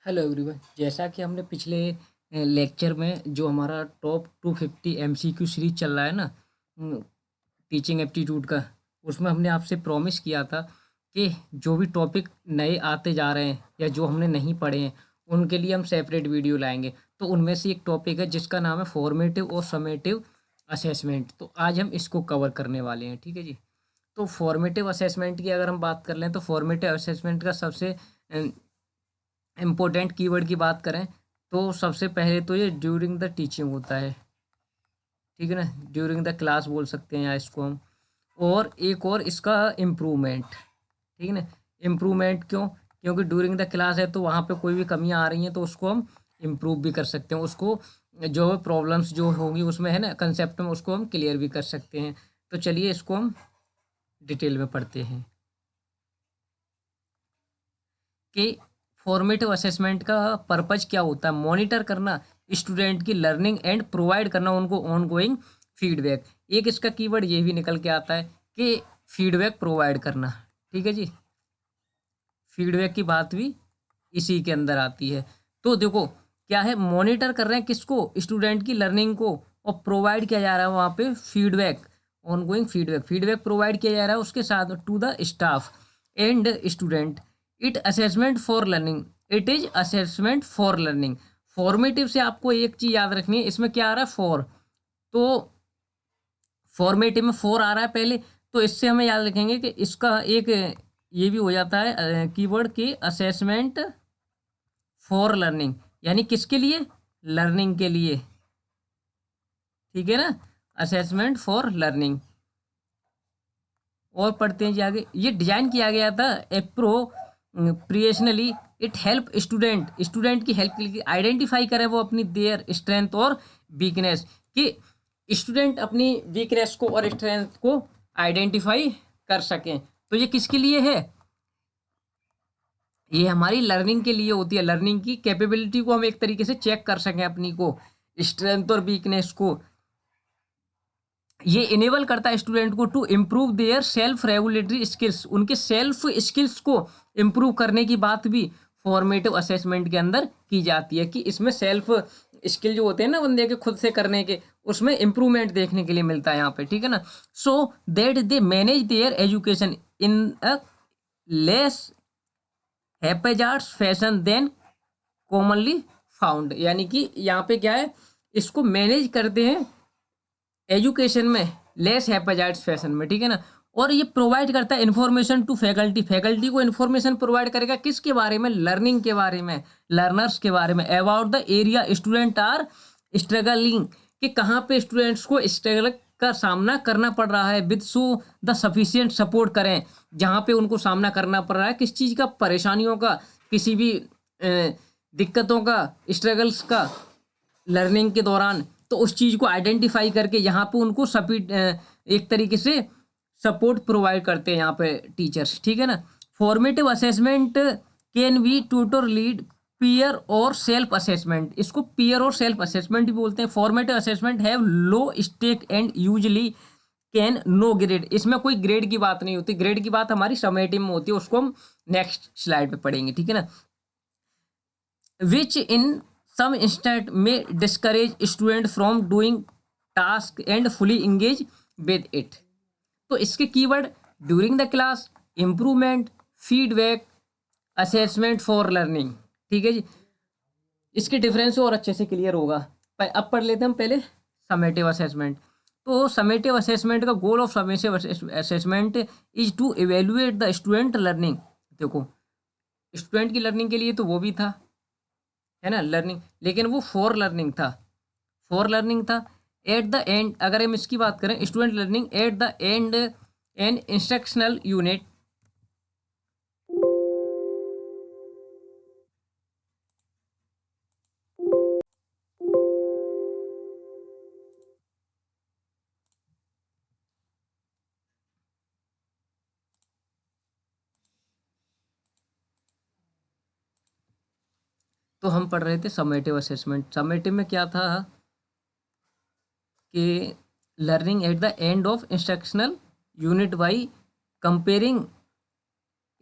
Hello everyone. जैसा कि हमने पिछले लेक्चर में जो हमारा टॉप 250 एमसीक्यू सीरीज चल रहा है ना, टीचिंग एप्टीट्यूड का, उसमें हमने आपसे प्रॉमिस किया था कि जो भी टॉपिक नए आते जा रहे हैं या जो हमने नहीं पढ़े हैं उनके लिए हम सेपरेट वीडियो लाएंगे। तो उनमें से एक टॉपिक है जिसका नाम है फॉर्मेटिव और समेटिव असेसमेंट। तो आज हम इसको कवर करने वाले हैं, ठीक है जी। तो फॉर्मेटिव असेसमेंट की अगर हम बात कर लें तो फॉर्मेटिव असेसमेंट का सबसे इम्पोर्टेंट कीवर्ड की बात करें तो सबसे पहले तो ये ड्यूरिंग द टीचिंग होता है, ठीक है ना। ड्यूरिंग द क्लास बोल सकते हैं या इसको हम। और एक और इसका इम्प्रूवमेंट, ठीक है ना। इम्प्रूवमेंट क्यों? क्योंकि ड्यूरिंग द क्लास है तो वहाँ पे कोई भी कमियाँ आ रही हैं तो उसको हम इम्प्रूव भी कर सकते हैं, उसको जो प्रॉब्लम्स जो होंगी उसमें है ना कंसेप्ट में, उसको हम क्लियर भी कर सकते हैं। तो चलिए इसको हम डिटेल में पढ़ते हैं कि फॉर्मेटिव असेसमेंट का पर्पज क्या होता है। मॉनिटर करना स्टूडेंट की लर्निंग एंड प्रोवाइड करना उनको ऑनगोइंग फीडबैक। एक इसका कीवर्ड ये भी निकल के आता है कि फीडबैक प्रोवाइड करना, ठीक है जी। फीडबैक की बात भी इसी के अंदर आती है। तो देखो क्या है, मॉनिटर कर रहे हैं किसको, स्टूडेंट की लर्निंग को, और प्रोवाइड किया जा रहा है वहाँ पे feedback, ongoing feedback. Feedback provide किया जा रहा है उसके साथ to the staff and student. It assessment for learning, it is assessment for learning. Formative से आपको एक चीज याद रखनी है, इसमें क्या आ रहा है, फॉर। तो फॉर्मेटिव में फोर आ रहा है पहले, तो इससे हमें याद रखेंगे कि इसका एक ये भी हो जाता है कीवर्ड की असेसमेंट फॉर लर्निंग, यानी किसके लिए, लर्निंग के लिए, ठीक है ना। Assessment for learning. और पढ़ते हैं जी आगे। ये डिजाइन किया गया था एप्रोप्रिएशनली, इट हेल्प स्टूडेंट, स्टूडेंट की हेल्प के लिए आइडेंटिफाई करे वो अपनी देयर स्ट्रेंथ और वीकनेस, कि स्टूडेंट अपनी वीकनेस को और स्ट्रेंथ को आइडेंटिफाई कर सकें। तो ये किसके लिए है, ये हमारी लर्निंग के लिए होती है। लर्निंग की कैपेबिलिटी को हम एक तरीके से चेक कर सकें अपनी को, स्ट्रेंथ और वीकनेस को। ये इनेबल करता है स्टूडेंट को to improve their self regulatory skills, उनके सेल्फ स्किल्स को इम्प्रूव करने की बात भी फॉर्मेटिव असेसमेंट के अंदर की जाती है, कि इसमें सेल्फ स्किल जो होते हैं ना बंदे के खुद से करने के, उसमें इम्प्रूवमेंट देखने के लिए मिलता है यहाँ पे, ठीक है ना। So that they manage their education in a less haphazards fashion than commonly found, यानी कि यहाँ पे क्या है, इसको मैनेज करते हैं एजुकेशन में लेस हैपेजाइट्स फैशन में, ठीक है ना। और ये प्रोवाइड करता है इन्फॉर्मेशन टू फैकल्टी, फैकल्टी को इन्फॉर्मेशन प्रोवाइड करेगा किसके बारे में, लर्निंग के बारे में, लर्नर्स के बारे में, about the area student are struggling, कि कहाँ पे स्टूडेंट्स को स्ट्रगल का सामना करना पड़ रहा है, with so the sufficient support करें, जहाँ पे उनको सामना करना पड़ रहा है किस चीज़ का, परेशानियों का, किसी भी दिक्कतों का, स्ट्रगल्स का लर्निंग के दौरान। तो उस चीज़ को आइडेंटिफाई करके यहाँ पे उनको एक तरीके से सपोर्ट प्रोवाइड करते हैं यहाँ पे टीचर्स, ठीक है ना। Formative assessment can be tutor lead peer और सेल्फ असेसमेंट, इसको पीयर और सेल्फ असेसमेंट भी बोलते हैं। Formative assessment have low stake and usually can no grade, इसमें कोई ग्रेड की बात नहीं होती, ग्रेड की बात हमारी समेटिव में होती है, उसको हम नेक्स्ट स्लाइड पे पढ़ेंगे, ठीक है ना। which in some instant may discourage student from doing task and fully engage with it। तो इसके keyword during the class, improvement, feedback, assessment for learning, ठीक है जी। इसके डिफरेंस और अच्छे से क्लियर होगा। अब पढ़ लेते हैं हम पहले समेटिव असेसमेंट। तो समेटिव असेसमेंट का goal of summative assessment is to evaluate the student learning. देखो स्टूडेंट की लर्निंग के लिए तो वो भी था, है ना, लर्निंग, लेकिन वो फॉर लर्निंग था, फॉर लर्निंग था। एट द एंड अगर हम इसकी बात करें, student learning at the end an instructional unit, तो हम पढ़ रहे थे समेटिव असेसमेंट। समेटिव में क्या था कि learning at the end of instructional unit by comparing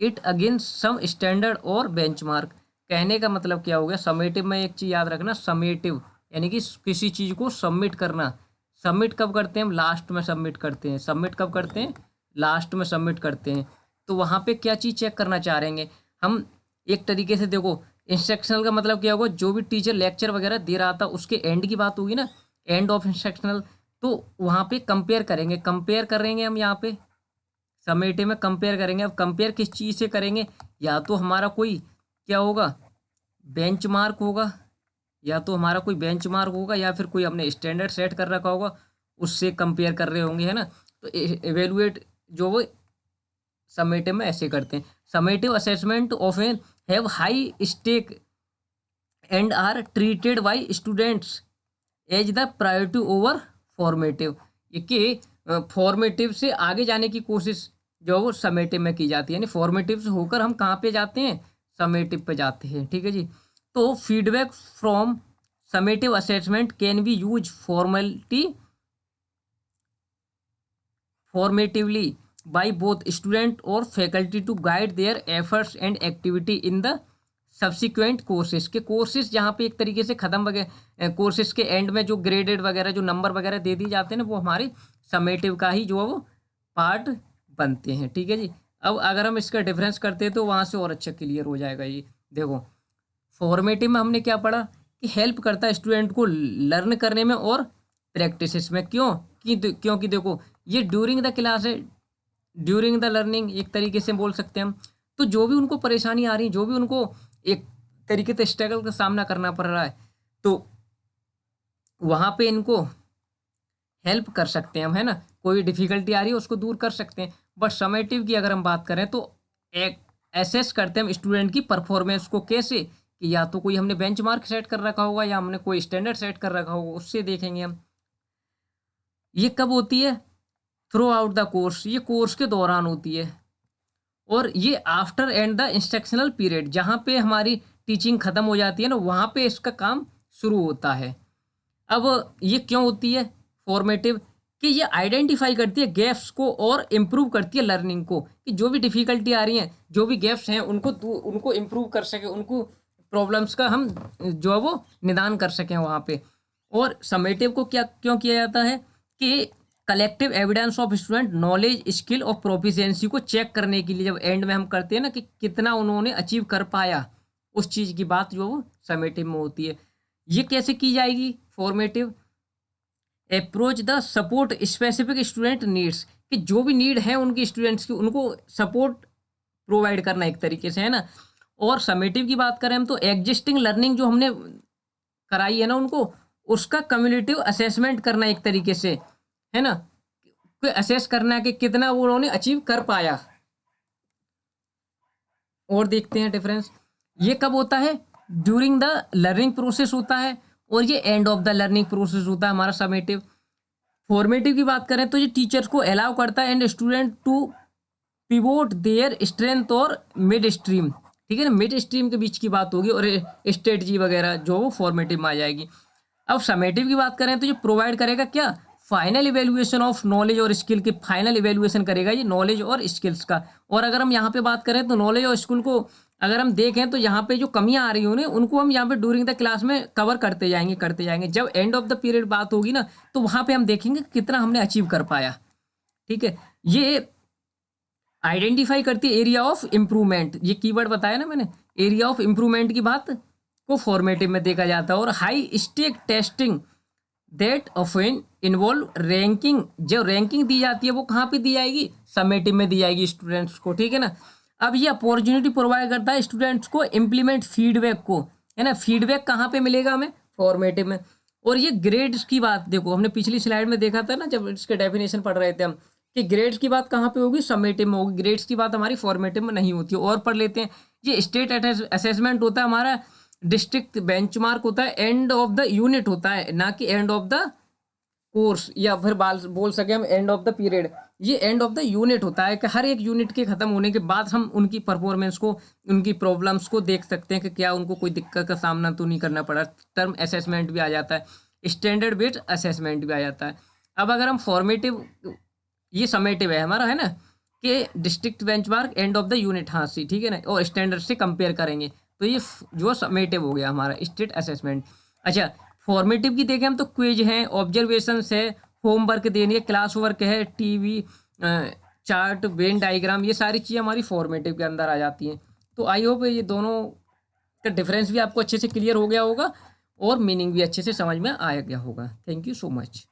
it against some standard और बेंचमार्क। कहने का मतलब क्या हो गया, समेटिव में एक चीज़ याद रखना, समेटिव यानी कि किसी चीज़ को सबमिट करना। सबमिट कब करते हैं हम, लास्ट में सबमिट करते हैं। सबमिट कब करते हैं, लास्ट में सबमिट करते हैं। तो वहाँ पे क्या चीज़ चेक करना चाह रहे हैं हम, एक तरीके से देखो इंस्ट्रक्शनल का मतलब क्या होगा, जो भी टीचर लेक्चर वगैरह दे रहा था उसके एंड की बात होगी ना, एंड ऑफ इंस्ट्रक्शनल। तो वहाँ पे कंपेयर करेंगे, कंपेयर करेंगे हम यहाँ पे समेटिव में कंपेयर करेंगे। अब कंपेयर किस चीज़ से करेंगे, या तो हमारा कोई क्या होगा, बेंचमार्क होगा, या तो हमारा कोई बेंचमार्क होगा, या फिर कोई हमने स्टैंडर्ड सेट कर रखा होगा उससे कंपेयर कर रहे होंगे, है ना। तो एवेलुएट जो वो समेटिव में ऐसे करते हैं। Summative assessment often have high stake and are treated by students as the priority over formative. ये कि फॉर्मेटिव से आगे जाने की कोशिश जो वो समेटिव में की जाती है, यानी फॉर्मेटिव से होकर हम कहाँ पे जाते हैं, समेटिव पे जाते हैं, ठीक है जी। तो feedback from summative assessment can be use formatively by both student और faculty to guide their efforts and activity in the subsequent courses। के कोर्सेज जहाँ पे एक तरीके से ख़त्म वगैरह कोर्सेज के एंड में जो ग्रेडेड वगैरह जो नंबर वगैरह दे दिए जाते हैं ना, वो हमारे समेटिव का ही जो है वो पार्ट बनते हैं, ठीक है जी। अब अगर हम इसका डिफरेंस करते हैं तो वहाँ से और अच्छा क्लियर हो जाएगा। ये देखो फॉर्मेटिव में हमने क्या पढ़ा कि हेल्प करता है स्टूडेंट को लर्न करने में और प्रैक्टिसेस में। क्योंकि देखो ये ड्यूरिंग द क्लास है, ड्यूरिंग द लर्निंग एक तरीके से बोल सकते हैं हम। तो जो भी उनको परेशानी आ रही है, जो भी उनको एक तरीके से स्ट्रगल का सामना करना पड़ रहा है, तो वहाँ पे इनको हेल्प कर सकते हैं हम, है ना। कोई डिफिकल्टी आ रही है उसको दूर कर सकते हैं। बट समेटिव की अगर हम बात करें तो एक एसेस करते हैं हम स्टूडेंट की परफॉर्मेंस को, कैसे कि या तो कोई हमने बेंचमार्क सेट कर रखा होगा या हमने कोई स्टैंडर्ड सेट कर रखा होगा, उससे देखेंगे हम। ये कब होती है, थ्रू आउट द कोर्स, ये कोर्स के दौरान होती है। और ये after and the instructional period, जहाँ पे हमारी टीचिंग ख़त्म हो जाती है ना, वहाँ पे इसका काम शुरू होता है। अब ये क्यों होती है फॉर्मेटिव, कि ये आइडेंटिफाई करती है गैप्स को और इम्प्रूव करती है लर्निंग को, कि जो भी डिफ़िकल्टी आ रही हैं, जो भी गैप्स हैं, उनको इम्प्रूव कर सके, उनको प्रॉब्लम्स का हम जो है वो निदान कर सकें वहाँ पे। और समेटिव को क्या क्यों किया जाता है कि collective evidence of student knowledge skill और प्रोफिशिएंसी को चेक करने के लिए, जब एंड में हम करते हैं ना कि कितना उन्होंने अचीव कर पाया, उस चीज़ की बात जो वो समेटिव में होती है। ये कैसे की जाएगी formative, approach the support specific student needs, कि जो भी नीड है उनकी स्टूडेंट्स की, उनको सपोर्ट प्रोवाइड करना एक तरीके से, है ना। और समेटिव की बात करें हम तो एग्जिस्टिंग लर्निंग जो हमने कराई है ना उनको, उसका कम्युलेटिव असेसमेंट करना एक तरीके से, है ना, कोई असेस करना है कि कितना वो उन्होंने अचीव कर पाया। और देखते हैं डिफरेंस, ये कब होता है, ड्यूरिंग द लर्निंग प्रोसेस होता है, और ये end of the learning process होता है हमारा समेटिव। फॉर्मेटिव की बात करें तो ये टीचर्स को अलाउ करता है and student to pivot their strength और मिड स्ट्रीम, ठीक है ना, मिड स्ट्रीम के बीच की बात होगी, और स्ट्रेटजी वगैरह जो वो फॉर्मेटिव में आ जाएगी। अब समेटिव की बात करें तो ये प्रोवाइड करेगा क्या, फाइनल इवेल्युएशन ऑफ नॉलेज और स्किल के, फाइनल इवेल्युएशन करेगा ये नॉलेज और स्किल्स का। और अगर हम यहाँ पे बात करें तो नॉलेज और स्किल को अगर हम देखें तो यहाँ पे जो कमियाँ आ रही हैं उनको हम यहाँ पे ड्यूरिंग द क्लास में कवर करते जाएंगे। जब एंड ऑफ द पीरियड बात होगी ना, तो वहाँ पे हम देखेंगे कितना हमने अचीव कर पाया, ठीक है। ये आइडेंटिफाई करती है एरिया ऑफ इम्प्रूवमेंट, ये कीवर्ड बताया ना मैंने, एरिया ऑफ इम्प्रूवमेंट की बात को फॉर्मेटिव में देखा जाता है। और high stake testing that often involve ranking, जो रैंकिंग दी जाती है वो कहाँ पे दी जाएगी, समेटिव में दी जाएगी स्टूडेंट्स को, ठीक है ना। अब ये अपॉर्चुनिटी प्रोवाइड करता है स्टूडेंट्स को इम्प्लीमेंट फीडबैक को, है ना। फीडबैक कहाँ पे मिलेगा हमें, फॉर्मेटिव में। और ये ग्रेड्स की बात देखो, हमने पिछली स्लाइड में देखा था ना जब इसके डेफिनेशन पढ़ रहे थे हम, कि ग्रेड्स की बात कहाँ पे होगी, समेटिव में होगी। ग्रेड्स की बात हमारी फॉर्मेटिव में नहीं होती। और पढ़ लेते हैं, ये स्टेट असेसमेंट होता है हमारा, डिस्ट्रिक्ट बेंचमार्क होता है, एंड ऑफ द यूनिट होता है, ना कि एंड ऑफ द कोर्स, या फिर बोल सके हम एंड ऑफ द पीरियड। ये एंड ऑफ द यूनिट होता है कि हर एक यूनिट के ख़त्म होने के बाद हम उनकी परफॉर्मेंस को, उनकी प्रॉब्लम्स को देख सकते हैं कि क्या उनको कोई दिक्कत का सामना तो नहीं करना पड़ा। टर्म असेसमेंट भी आ जाता है, स्टैंडर्ड बेस्ड असेसमेंट भी आ जाता है। अब अगर हम फॉर्मेटिव, ये समेटिव है हमारा, है ना, कि district benchmark end of the unit, हाँ सी, ठीक है ना, और स्टैंडर्ड से कंपेयर करेंगे तो ये जो समेटिव हो गया हमारा स्टेट असेसमेंट। अच्छा, फॉर्मेटिव की देखें हम तो क्विज हैं, ऑब्जर्वेशंस है, होमवर्क देनी है, क्लास वर्क है, टीवी चार्ट, वेन डायग्राम, ये सारी चीज़ें हमारी फॉर्मेटिव के अंदर आ जाती हैं। तो आई होप ये दोनों का डिफरेंस भी आपको अच्छे से क्लियर हो गया होगा और मीनिंग भी अच्छे से समझ में आ गया होगा। Thank you so much.